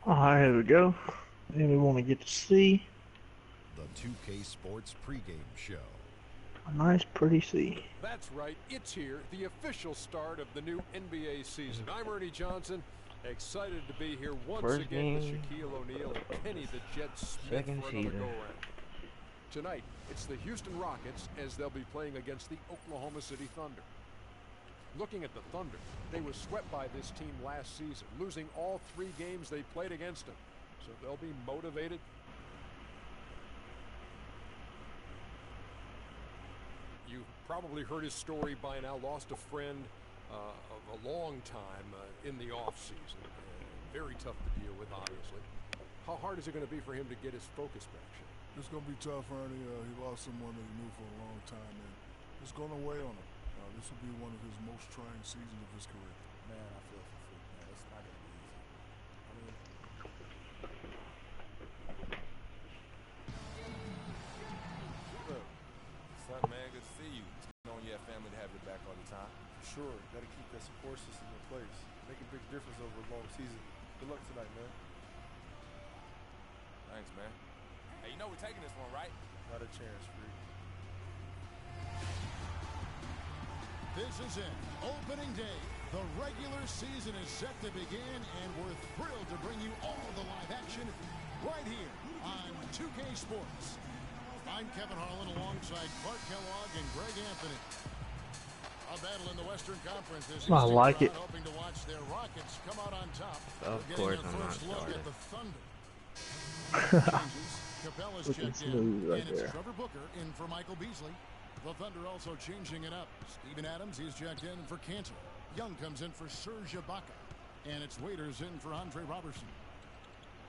Alright, here we go. And we want to get to see the 2K Sports pregame show. A nice, pretty sea. That's right, it's here, the official start of the new NBA season. I'm Ernie Johnson, excited to be here once again with Shaquille O'Neal and Kenny the Jet Smith for another go-around. Tonight, it's the Houston Rockets as they'll be playing against the Oklahoma City Thunder. Looking at the Thunder, they were swept by this team last season, losing all 3 games they played against them. So they'll be motivated. You've probably heard his story by now. Lost a friend of a long time in the off-season. Very tough to deal with, obviously. How hard is it going to be for him to get his focus back, Shane? It's going to be tough, Ernie. He lost someone that he knew for a long time, and it's going to weigh on him. This will be one of his most trying seasons of his career. Man, I feel for Freak, man. It's not going to be easy. I mean... Look, son, man, good to see you. It's knowing you have family to have your back all the time. Sure, got to keep that support system in place. Make a big difference over a long season. Good luck tonight, man. Thanks, man. Hey, you know we're taking this one, right? Not a chance, Freak. This is it, opening day. The regular season is set to begin, and we're thrilled to bring you all the live action right here on 2K Sports. I'm Kevin Harlan alongside Clark Kellogg and Greg Anthony. A battle in the Western Conference is I like it. hoping to watch their Rockets come out on top. Of course, I'm not Look at starting. the Thunder. Capella's Looking checked in, smooth right and it's there. Trevor Booker in for Michael Beasley. The Thunder also changing it up. Steven Adams, he's checked in for Cantor. Young comes in for Serge Ibaka. And it's Waiters in for Andre Robertson.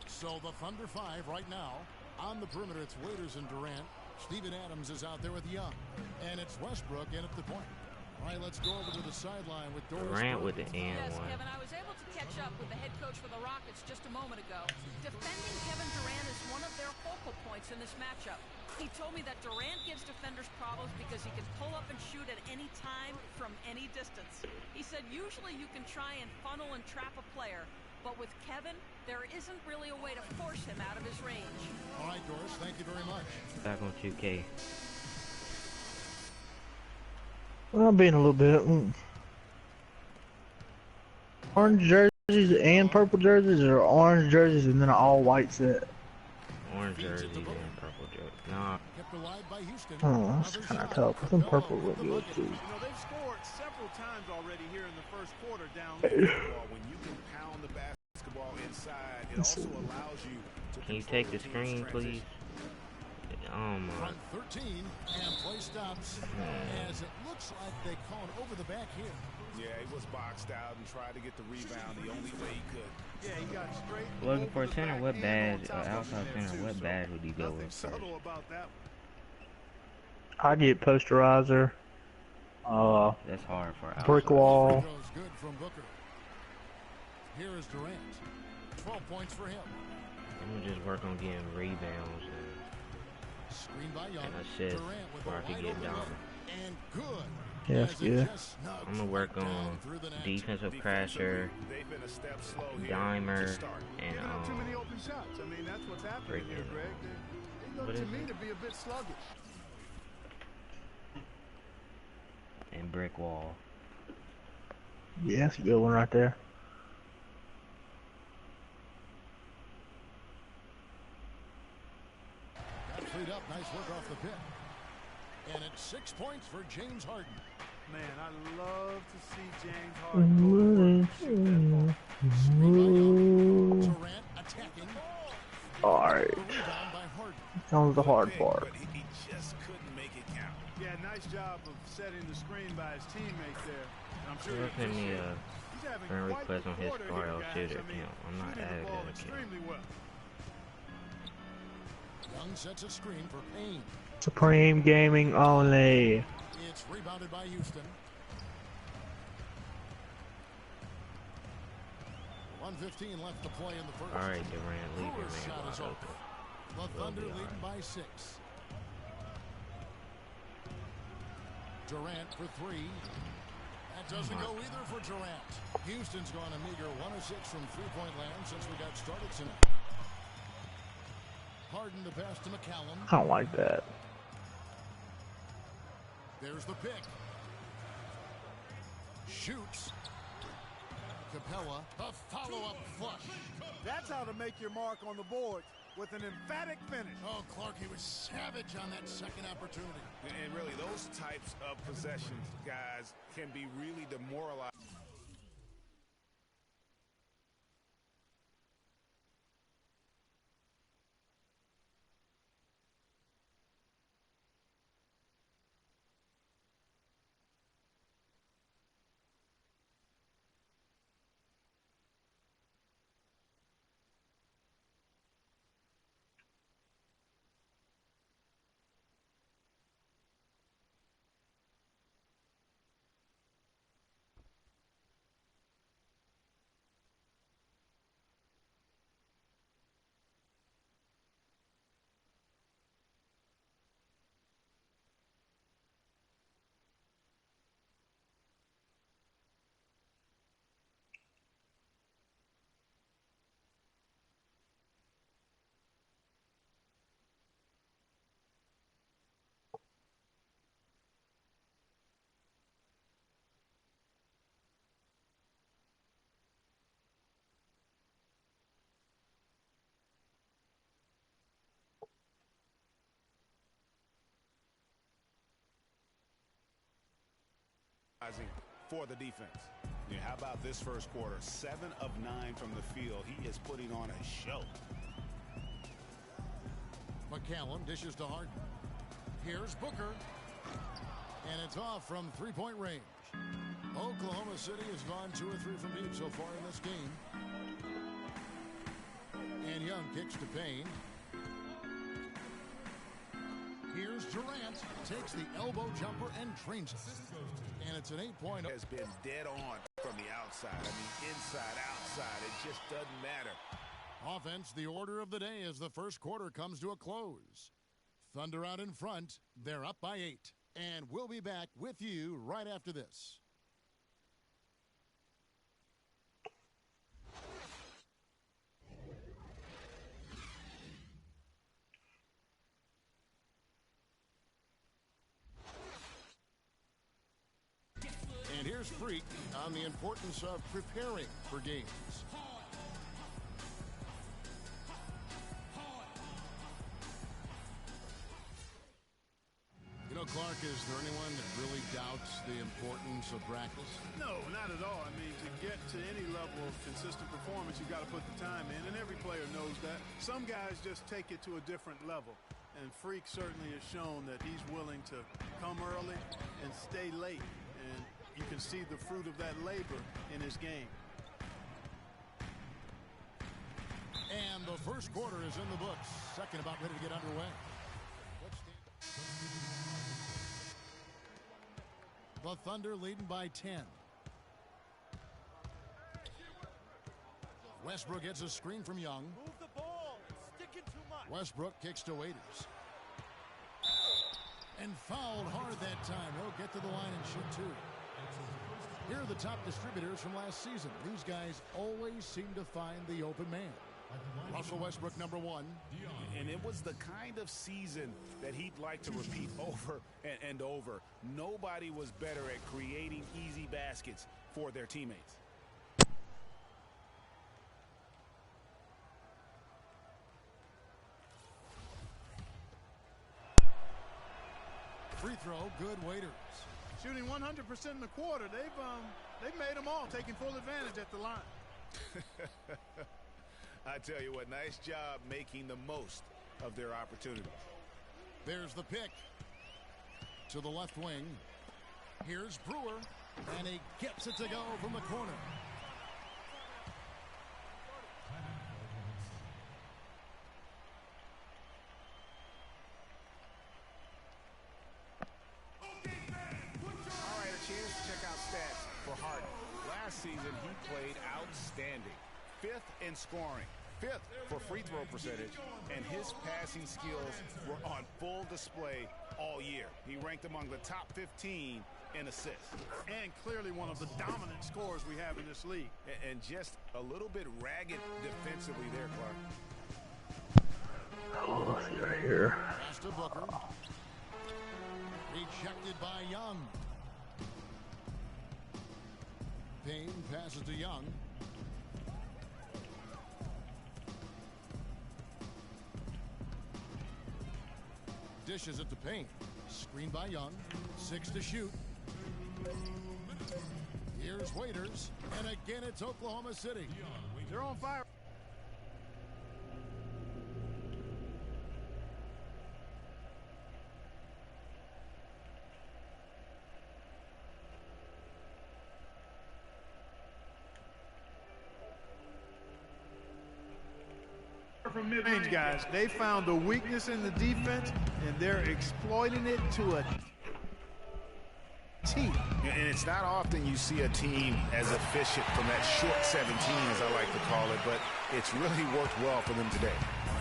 So the Thunder 5 right now. On the perimeter, it's Waiters and Durant. Steven Adams is out there with Young. And it's Westbrook in at the point. All right, let's go over to the sideline with Doris. Durant with the and Yes, one. Kevin, I was able to catch up with the head coach for the Rockets just a moment ago. Defending Kevin Durant is one of their focal points in this matchup. He told me that Durant gives defenders problems because he can pull up and shoot at any time from any distance. He said usually you can try and funnel and trap a player, but with Kevin, there isn't really a way to force him out of his range. All right, Doris, thank you very much. Back on 2K. Well, being a little bit. Orange jerseys and purple jerseys, or orange jerseys and then an all white set? Orange jersey and purple jersey. Nah. Kept alive by Houston. Oh, that's kind of tough. I think purple would be good too. You know, they've scored several times already here in the first quarter down low. When you can pound the basketball inside, it also allows you to Can you take the screen, please? Oh my. From 13 and play stops as it looks like they called over the back here. Yeah, he was boxed out and tried to get the rebound the only way he could. Yeah, he got straight. Looking for a center, what badge, outside center, what badge would you go with first? Subtle about that. I get posterizer. That's hard for outside. Brick wall. Good from Booker. Here is Durant. 12 points for him. I'm gonna just work on getting rebounds Screen by Young. and assists Durant with before I a can wide get open down. look. And good. Yeah, that's good. I'm gonna work on defensive pressure, They've been a step slow here dimer, to start. and Giving up too many open shots. I mean, that's what's happening breaking here, it. Greg. They What look to is me it? to be a bit sluggish. and brick wall. Yeah, that's a good one right there. Got freed up. Nice work off the pick. And it's 6 points for James Harden. Man, I love to see James Harden shoot that ball. Durant attacking. Alright. The rebound by Harden. Comes the hard part. But he just couldn't make it count. Yeah, nice job of setting the screen by his teammate there. And I'm sure he Send me appreciated a it. He's having Friend quite the request on his quarter Star here, L guys. shit I mean, account. I'm not shooting the added ball that account. extremely well. Young sets a screen for Payne. Supreme Gaming only. It's rebounded by Houston. 1:15 left to play in the first. Alright, Durant, leave your Brewer's man shot is wide open. open. The Thunder be leading alright. by 6. Durant for 3. That doesn't go either for Durant. Houston's gone a meager 1 of 6 from three-point land since we got started tonight. Harden the pass to McCallum. I don't like that. There's the pick. Shoots. Capella, a follow-up flush. That's how to make your mark on the board with an emphatic finish. Oh, Clark, he was savage on that second opportunity. And really, those types of possessions, guys, can be really demoralizing. For the defense. Yeah, how about this first quarter? 7 of 9 from the field. He is putting on a show. McCallum dishes to Harden. Here's Booker. And it's off from three-point range. Oklahoma City has gone 2 or 3 from deep so far in this game. And Young kicks to Payne. Here's Durant. Takes the elbow jumper and trains it. And it's an 8-point. Has been dead on from the outside. I mean, inside, outside. It just doesn't matter. Offense, the order of the day as the first quarter comes to a close. Thunder out in front. They're up by 8. And we'll be back with you right after this. And here's Freak on the importance of preparing for games. You know, Clark, is there anyone that really doubts the importance of practice? No, not at all. I mean, to get to any level of consistent performance, you've got to put the time in, and every player knows that. Some guys just take it to a different level, and Freak certainly has shown that he's willing to come early and stay late, and you can see the fruit of that labor in his game. And the first quarter is in the books. Second about ready to get underway. The Thunder leading by 10. Westbrook gets a screen from Young. Move the ball. It's sticking too much. Westbrook kicks to Waiters. And fouled hard that time. He'll get to the line and shoot 2. Here are the top distributors from last season. These guys always seem to find the open man. Russell Westbrook, number 1. And it was the kind of season that he'd like to repeat over and over. Nobody was better at creating easy baskets for their teammates. Free throw, good. Waiters. Shooting 100% in the quarter. They've made them all, taking full advantage at the line. I tell you what, nice job making the most of their opportunities. There's the pick to the left wing. Here's Brewer, and he gets it to go from the corner. last season, he played outstanding. 5th in scoring, 5th for free throw percentage, and his passing skills were on full display all year. He ranked among the top 15 in assists. And clearly one of the dominant scorers we have in this league. And just a little bit ragged defensively there, Clark. Oh, let's see right here. Pass to Booker. Rejected by Young. Payne passes to Young. Dishes it to Payne. Screen by Young. 6 to shoot. Here's Waiters. And again, it's Oklahoma City. They're on fire. From mid-range, guys, they found a weakness in the defense, and they're exploiting it to a T. And it's not often you see a team as efficient from that short 17, as I like to call it, but it's really worked well for them today.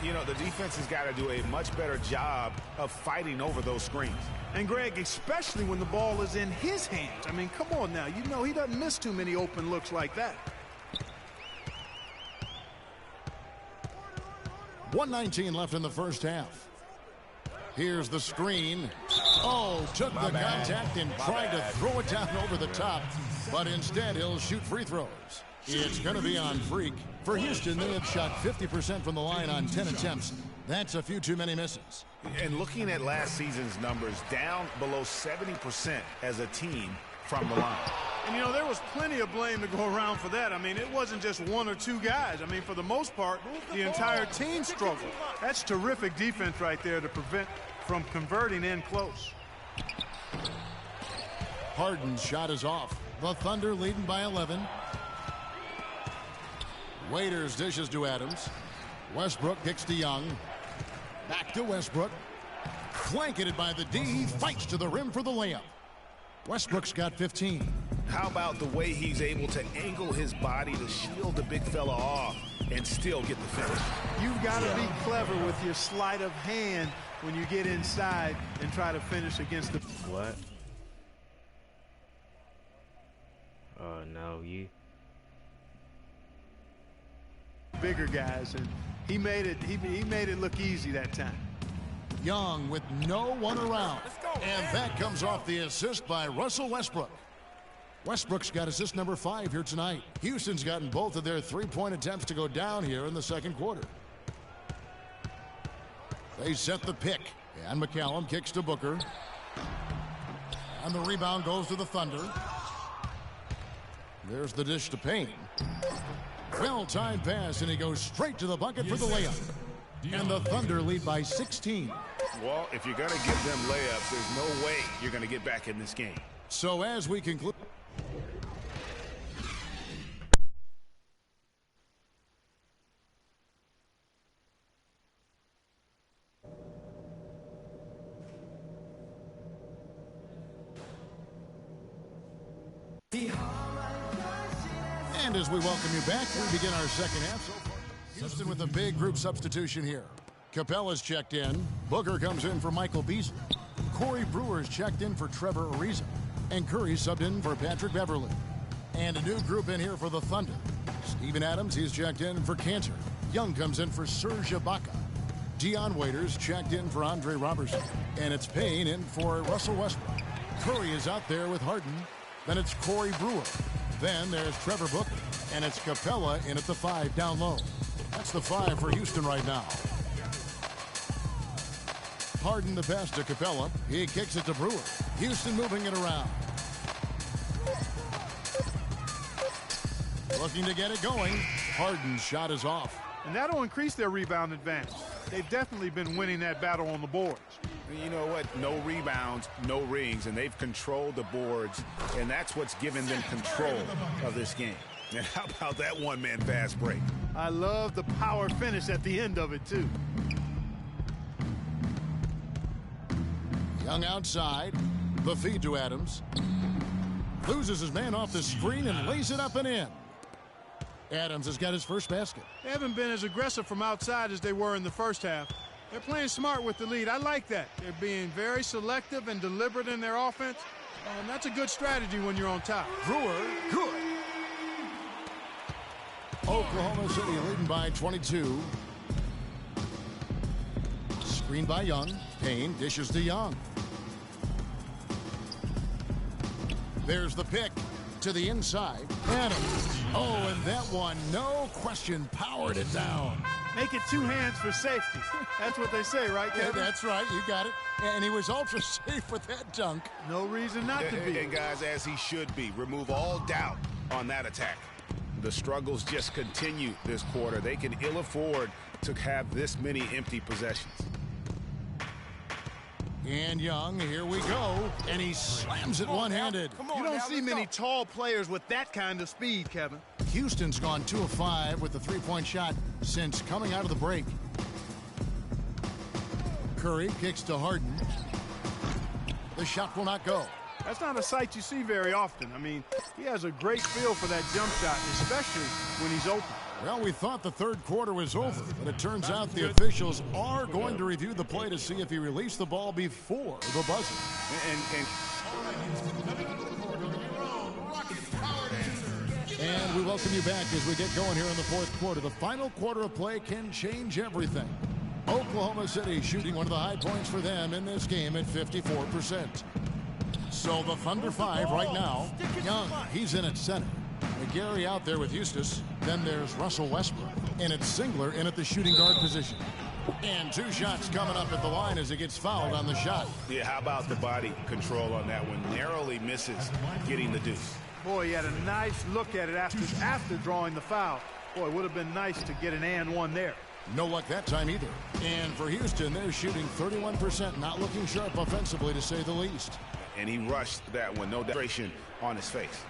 You know, the defense has got to do a much better job of fighting over those screens. And, Greg, especially when the ball is in his hands. I mean, come on now. You know he doesn't miss too many open looks like that. 1:19 left in the first half. Here's the screen. Oh, took the contact and tried to throw it down over the top, but instead he'll shoot free throws. It's going to be on Freak. For Houston, they have shot 50% from the line on 10 attempts. That's a few too many misses. And looking at last season's numbers, down below 70% as a team from the line. And, you know, there was plenty of blame to go around for that. I mean, it wasn't just one or two guys. I mean, for the most part, the entire team struggled. That's terrific defense right there to prevent from converting in close. Harden's shot is off. The Thunder leading by 11. Waiters dishes to Adams. Westbrook kicks to Young. Back to Westbrook. Blanketed by the D. He fights to the rim for the layup. Westbrook's got 15. How about the way he's able to angle his body to shield the big fella off and still get the finish? You've got to be clever with your sleight of hand when you get inside and try to finish against the... What? Oh, no, you... bigger guys, and he made it look easy that time. Young with no one around. And that comes off the assist by Russell Westbrook. Westbrook's got assist number 5 here tonight. Houston's gotten both of their three-point attempts to go down here in the second quarter. They set the pick, and McCallum kicks to Booker. And the rebound goes to the Thunder. There's the dish to Payne. Well-timed pass, and he goes straight to the bucket for the layup. And the Thunder lead by 16. Well, if you're going to give them layups, there's no way you're going to get back in this game. So as we conclude... And as we welcome you back, we begin our second half. So far, Houston with a big group substitution here. Capella's checked in. Booker comes in for Michael Beasley. Corey Brewer's checked in for Trevor Ariza. And Curry subbed in for Patrick Beverly. And a new group in here for the Thunder. Steven Adams, he's checked in for Cantor. Young comes in for Serge Ibaka. Dion Waiters checked in for Andre Robertson. And it's Payne in for Russell Westbrook. Curry is out there with Harden. Then it's Corey Brewer. Then there's Trevor Booker. And it's Capella in at the 5 down low. That's the 5 for Houston right now. Harden the pass to Capella. He kicks it to Brewer. Houston moving it around. Looking to get it going. Harden's shot is off. And that'll increase their rebound advantage. They've definitely been winning that battle on the boards. You know what? No rebounds, no rings, and they've controlled the boards, and that's what's given them control of this game. And how about that one-man fast break? I love the power finish at the end of it, too. Young outside. The feed to Adams. Loses his man off the screen and lays it up and in. Adams has got his first basket. They haven't been as aggressive from outside as they were in the first half. They're playing smart with the lead. I like that. They're being very selective and deliberate in their offense. That's a good strategy when you're on top. Brewer, good. Oklahoma City leading by 22. Screen by Young. Payne dishes to Young. There's the pick to the inside. Adams. Oh, and that one, no question, powered it down. Make it two hands for safety. That's what they say, right, Kevin? Yeah, that's right. You got it. And he was ultra safe with that dunk. No reason not to be. And guys, as he should be, remove all doubt on that attack. The struggles just continue this quarter. They can ill afford to have this many empty possessions. And Young, here we go. And he slams it one-handed. You don't see many tall players with that kind of speed, Kevin. Houston's gone 2 of 5 with the three-point shot since coming out of the break. Curry kicks to Harden. The shot will not go. That's not a sight you see very often. I mean, he has a great feel for that jump shot, especially when he's open. Well, we thought the third quarter was over, but it turns out the officials are going to review the play to see if he released the ball before the buzzer. And we welcome you back as we get going here in the fourth quarter. The final quarter of play can change everything. Oklahoma City shooting one of the high points for them in this game at 54%. So the Thunder 5 right now. Young, he's in at center. McGarry out there with Eustace. Then there's Russell Westbrook. And it's Singler in at the shooting guard position. And 2 shots coming up at the line as he gets fouled on the shot. Yeah, how about the body control on that one? Narrowly misses getting the deuce. Boy, he had a nice look at it after drawing the foul. Boy, it would have been nice to get an and one there. No luck that time either. And for Houston, they're shooting 31%, not looking sharp offensively to say the least. And he rushed that one, no frustration on his face.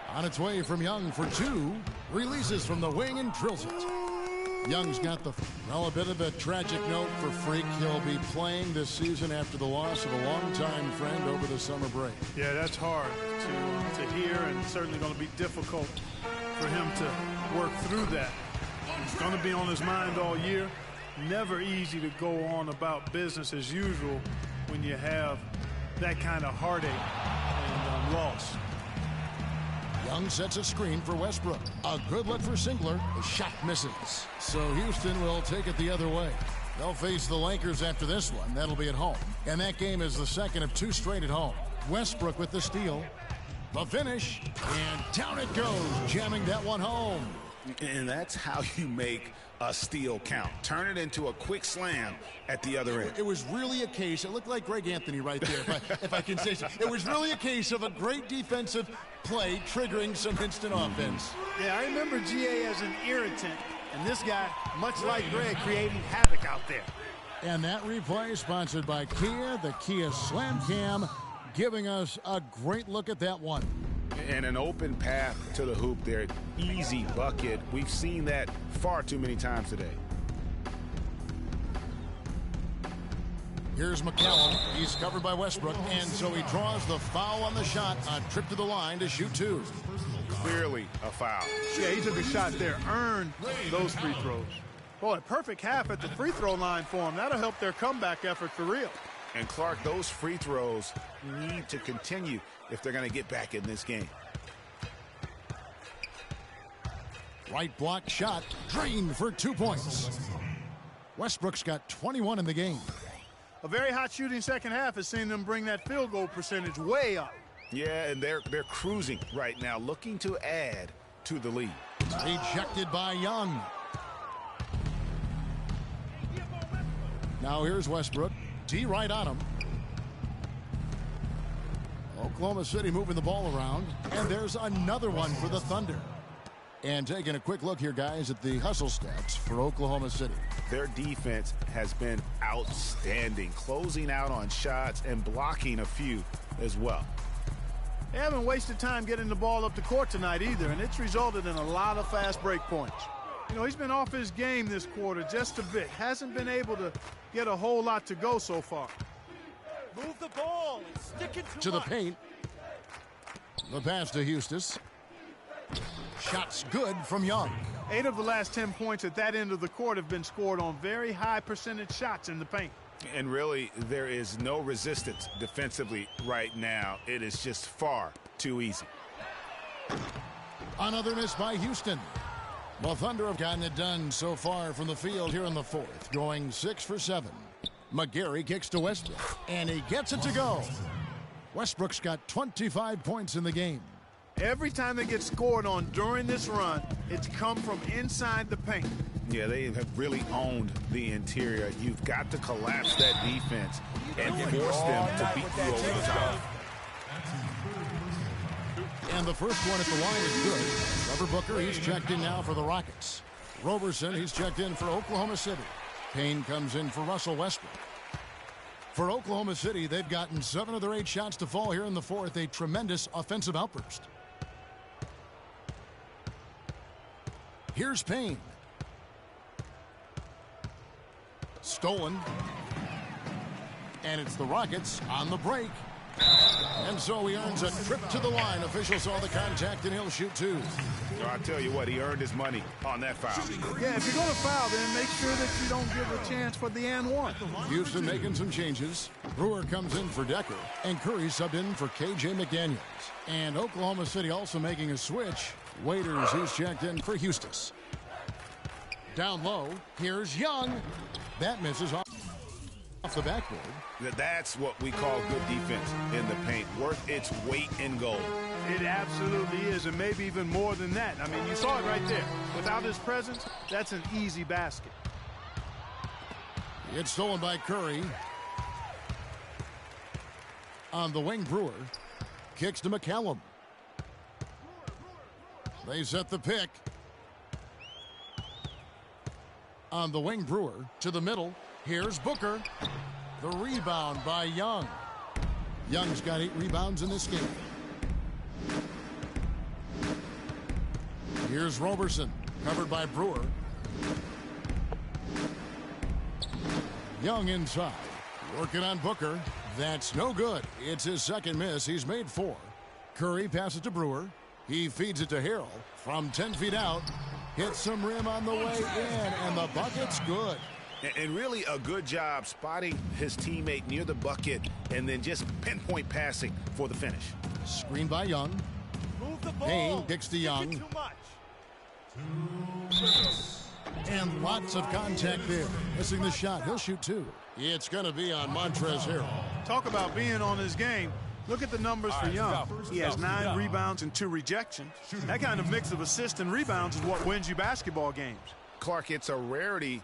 On its way from Young for 2. Releases from the wing and drills it. Young's got a bit of a tragic note for Freak. He'll be playing this season after the loss of a longtime friend over the summer break. Yeah, that's hard to hear, and certainly going to be difficult for him to work through that. It's going to be on his mind all year. Never easy to go on about business as usual when you have that kind of heartache and loss. Young sets a screen for Westbrook. A good look for Singler. The shot misses. So Houston will take it the other way. They'll face the Lakers after this one. That'll be at home. And that game is the second of 2 straight at home. Westbrook with the steal. The finish. And down it goes, jamming that one home. And that's how you make a steal count. Turn it into a quick slam at the other end. It was really a case, it looked like Greg Anthony right there, if I can say so. It was really a case of a great defensive play triggering some instant offense. Yeah, I remember GA as an irritant, and this guy, much like Greg, creating havoc out there. And that replay sponsored by Kia, the Kia Slam Cam, giving us a great look at that one. And an open path to the hoop there. Easy bucket. We've seen that far too many times today. Here's McCallum. He's covered by Westbrook, and so he draws the foul on the shot. A trip to the line to shoot 2. Clearly a foul. Yeah, he took a shot there. Earned those free throws. Boy, perfect half at the free throw line for him. That'll help their comeback effort for real. And Clark, those free throws need to continue if they're going to get back in this game. Right block shot, drained for 2 points. Westbrook's got 21 in the game. A very hot shooting second half has seen them bring that field goal percentage way up. Yeah, and they're cruising right now, looking to add to the lead. Ejected by Young. Now here's Westbrook. D right on him. Oklahoma City moving the ball around. And there's another one for the Thunder. And taking a quick look here, guys, at the hustle stats for Oklahoma City. Their defense has been outstanding, closing out on shots and blocking a few as well. They haven't wasted time getting the ball up the court tonight either, and it's resulted in a lot of fast break points. You know, he's been off his game this quarter just a bit. Hasn't been able to get a whole lot to go so far. Move the ball and stick it to the paint. The pass to Eustace. Shots good from Young. 8 of the last 10 points at that end of the court have been scored on very high percentage shots in the paint. And really, there is no resistance defensively right now. It is just far too easy. Another miss by Houston. The Thunder have gotten it done so far from the field here in the fourth, going 6 for 7. McGarry kicks to Westbrook, and he gets it to go. Westbrook's got 25 points in the game. Every time they get scored on during this run, it's come from inside the paint. Yeah, they have really owned the interior. You've got to collapse that defense and force them to beat you over the top. And the first one at the line is good. Trevor Booker, he's checked in now for the Rockets. Roberson, he's checked in for Oklahoma City. Payne comes in for Russell Westbrook. For Oklahoma City, they've gotten 7 of their 8 shots to fall here in the fourth. A tremendous offensive outburst. Here's Payne. Stolen. And it's the Rockets on the break. And so he earns a trip to the line. Officials saw the contact, and he'll shoot 2. So I tell you what, he earned his money on that foul. Yeah, if you're going to foul, then make sure that you don't give a chance for the and one. Houston making some changes. Brewer comes in for Decker, and Curry subbed in for K.J. McDaniels. And Oklahoma City also making a switch. Waiters, he's checked in for Eustace. Down low, here's Young. That misses off the backboard. That's what we call good defense in the paint, worth its weight in gold. It absolutely is, and maybe even more than that. I mean, you saw it right there. Without his presence, that's an easy basket. It's stolen by Curry. On the wing, Brewer kicks to McCallum. They set the pick. On the wing, Brewer to the middle. Here's Booker. The rebound by Young. Young's got 8 rebounds in this game. Here's Roberson, covered by Brewer. Young inside, working on Booker. That's no good. It's his second miss. He's made 4. Curry passes to Brewer. He feeds it to Harrell from 10 feet out. Hits some rim on the way in, and the bucket's good. And really a good job spotting his teammate near the bucket and then just pinpoint passing for the finish. Screen by Young. Move the ball. Payne kicks to Young. Too much. And lots of contact there. Missing the shot. He'll shoot 2. It's going to be on Montrezl Harrell. Talk about being on his game. Look at the numbers for Young. He has 9 rebounds and 2 rejections. That kind of mix of assists and rebounds is what wins you basketball games. Clark, it's a rarity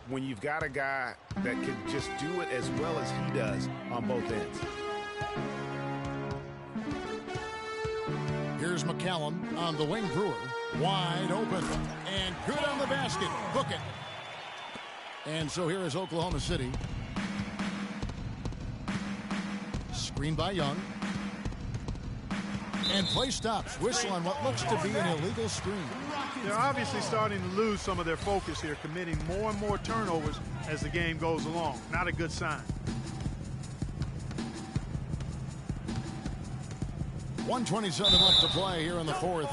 when you've got a guy that can just do it as well as he does on both ends. Here's McCallum on the wing. Brewer wide open and good on the basket. Book it. And so here is Oklahoma City. Screen by Young. And play stops. Whistle on what looks to be an illegal screen. They're obviously starting to lose some of their focus here, committing more and more turnovers as the game goes along. Not a good sign. 1:27 left to play here in the fourth.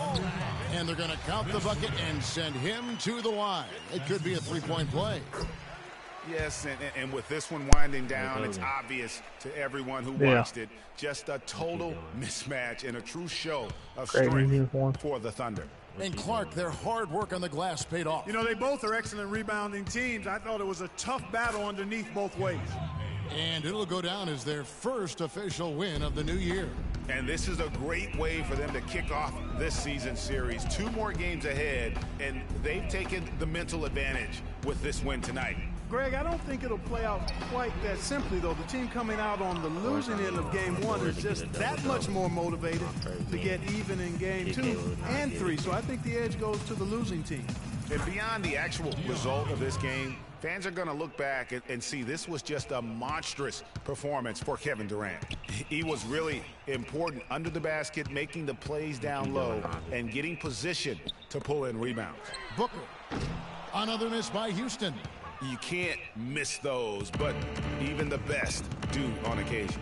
And they're going to count the bucket and send him to the line. It could be a 3-point play. Yes, and with this one winding down, it's obvious to everyone who watched it. Just a total mismatch and a true show of strength for the Thunder. And Clark, their hard work on the glass paid off. You know, they both are excellent rebounding teams. I thought it was a tough battle underneath both ways. And it'll go down as their first official win of the new year. And this is a great way for them to kick off this season series. 2 more games ahead, and they've taken the mental advantage with this win tonight. Greg, I don't think it'll play out quite that simply, though. The team coming out on the losing end of game 1 is just that much more motivated to get even in game 2 and 3. So I think the edge goes to the losing team. And beyond the actual result of this game, fans are going to look back and see this was just a monstrous performance for Kevin Durant. He was really important under the basket, making the plays down low and getting position to pull in rebounds. Booker, another miss by Houston. You can't miss those, but even the best do on occasion.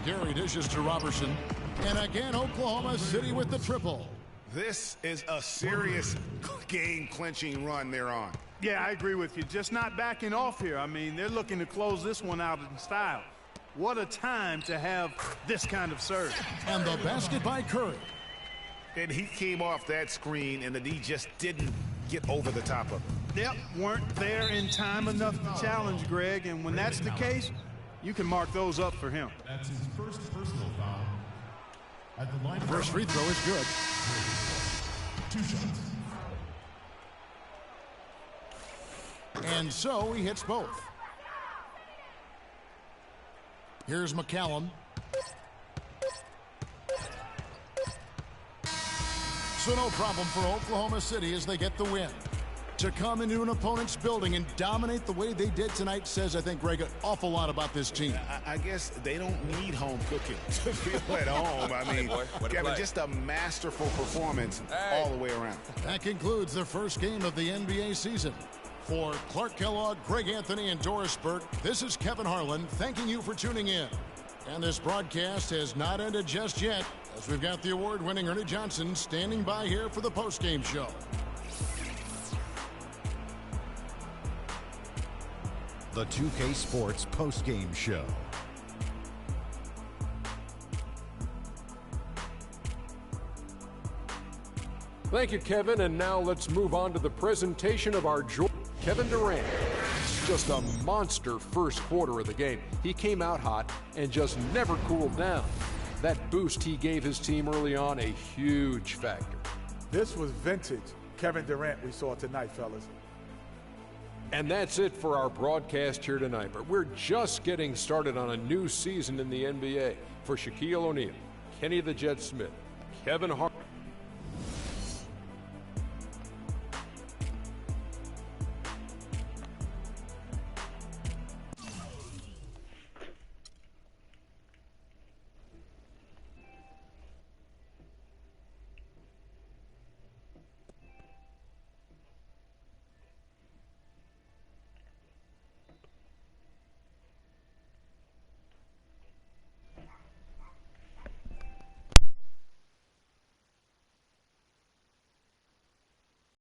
Gary dishes to Robertson. And again, Oklahoma City with the triple. This is a serious game-clinching run they're on. Yeah, I agree with you. Just not backing off here. I mean, they're looking to close this one out in style. What a time to have this kind of serve. And the basket by Curry. And he came off that screen, and the D just didn't get over the top of it. Yep, weren't there in time enough to challenge Greg, and when that's the case, you can mark those up for him. That's his first personal foul. At the line, first free throw is good. 2 shots. And so he hits both. Here's McCallum. So no problem for Oklahoma City as they get the win. To come into an opponent's building and dominate the way they did tonight says, I think, Greg, an awful lot about this team. I guess they don't need home cooking to feel at home. I mean, Kevin, just a masterful performance all the way around. That concludes the first game of the NBA season. For Clark Kellogg, Greg Anthony, and Doris Burke, this is Kevin Harlan thanking you for tuning in. And this broadcast has not ended just yet, as we've got the award-winning Ernie Johnson standing by here for the postgame show. The 2K Sports postgame show. Thank you, Kevin. And now let's move on to the presentation of our Kevin Durant. Just a monster first quarter of the game. He came out hot and just never cooled down. That boost he gave his team early on, a huge factor. This was vintage Kevin Durant we saw tonight, fellas. And that's it for our broadcast here tonight. But we're just getting started on a new season in the NBA. For Shaquille O'Neal, Kenny the Jet Smith, Kevin Hart,